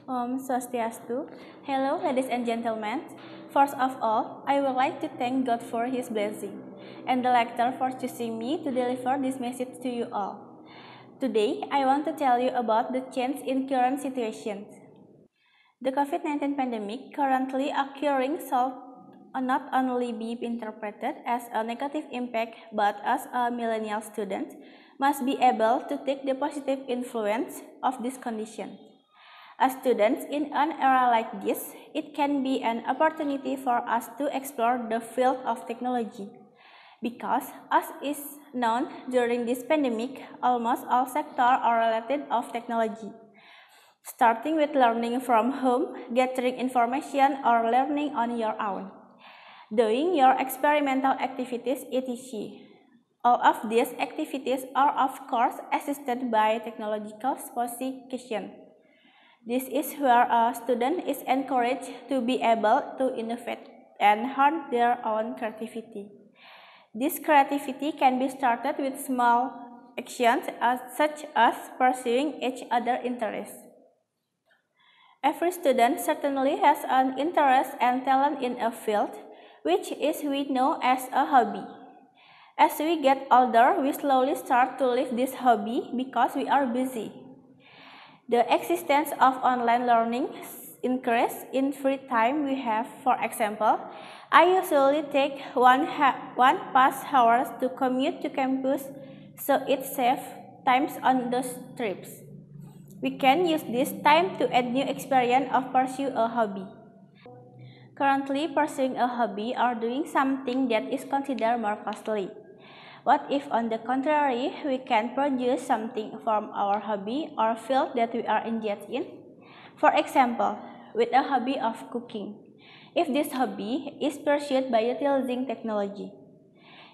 Swastiastu. Hello, ladies and gentlemen. First of all, I would like to thank God for His blessing and the lecturer for choosing me to deliver this message to you all. Today, I want to tell you about the change in current situations. The COVID-19 pandemic currently occurring should not only be interpreted as a negative impact, but as a millennial student must be able to take the positive influence of this condition. As students in an era like this, it can be an opportunity for us to explore the field of technology. Because, as is known during this pandemic, almost all sectors are related of technology. Starting with learning from home, gathering information, or learning on your own. Doing your experimental activities, etc. All of these activities are of course assisted by technological sophistication. This is where a student is encouraged to be able to innovate and harness their own creativity. This creativity can be started with small actions such as pursuing each other's interests. Every student certainly has an interest and talent in a field, which is we know as a hobby. As we get older, we slowly start to leave this hobby because we are busy. The existence of online learning increase in free time we have. For example, I usually take one past hours to commute to campus, so it saves times on those trips. We can use this time to add new experience or pursue a hobby. Currently, pursuing a hobby or doing something that is considered more costly. What if, on the contrary, we can produce something from our hobby or field that we are engaged in? For example, with a hobby of cooking. If this hobby is pursued by utilizing technology,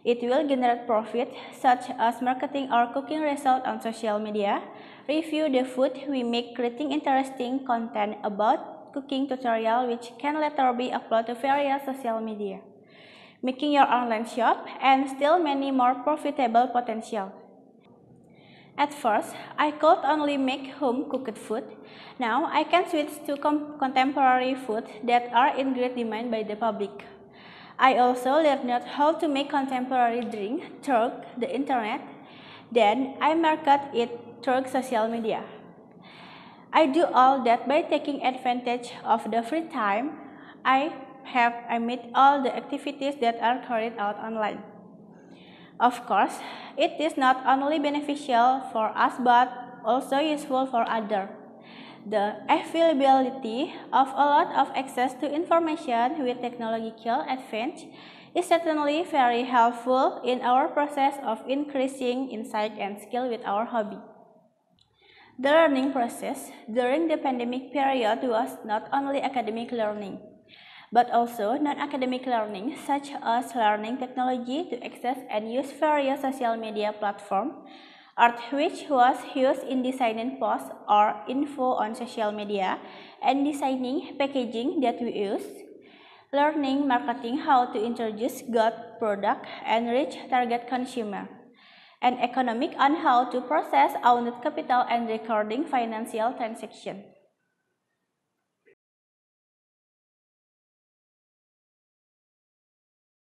it will generate profit such as marketing our cooking result on social media, review the food we make, creating interesting content about cooking tutorial which can later be uploaded to various social media, making your online shop, and still many more profitable potential. At first, I could only make home-cooked food. Now, I can switch to contemporary food that are in great demand by the public. I also learned how to make contemporary drink through the internet. Then, I market it through social media. I do all that by taking advantage of the free time I made all the activities that are carried out online. Of course, it is not only beneficial for us but also useful for others. The availability of a lot of access to information with technological advance is certainly very helpful in our process of increasing insight and skill with our hobby. The learning process during the pandemic period was not only academic learning, but also non-academic learning, such as learning technology to access and use various social media platforms, art which was used in designing posts or info on social media, and designing packaging that we use, learning marketing how to introduce good product and reach target consumer, and economic on how to process owned capital and recording financial transactions.